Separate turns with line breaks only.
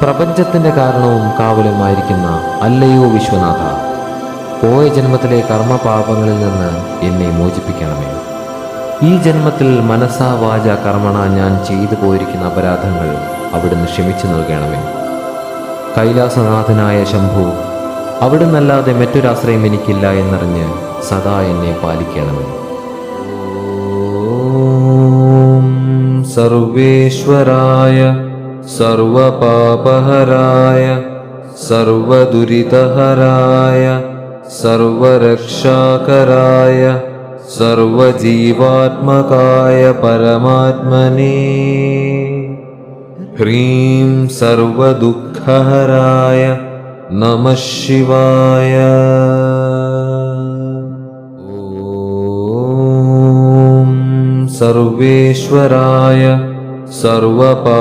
പ്രപഞ്ചത്തിന്റെ കാരണവും കാവലുമായിരിക്കുന്ന അല്ലയോ വിശ്വനാഥ, പോയ ജന്മത്തിലെ കർമ്മപാപങ്ങളിൽ നിന്ന് എന്നെ മോചിപ്പിക്കണമേ. ഈ ജന്മത്തിൽ മനസാ വാച കർമ്മണ ഞാൻ ചെയ്തു പോയിരിക്കുന്ന അപരാധങ്ങൾ അവിടുന്ന് ക്ഷമിച്ചു നൽകണമേ. കൈലാസനാഥനായ ശംഭു, അവിടുന്നല്ലാതെ മറ്റൊരാശ്രയം എനിക്കില്ല എന്നറിഞ്ഞ് സദാ എന്നെ പാലിക്കണമേ. ഓം സർവേശ്വരായ സർവപാപഹരായ സർവദുരിതഹരായ സർവരക്ഷാകരായ സർവജീവാത്മകായ പരമാത്മനേ ഹ്രീം സർവദുഃഖഹരായ നമഃ ശിവായ. ഓം സർവേശ്വരായ സർവപാപഹരായ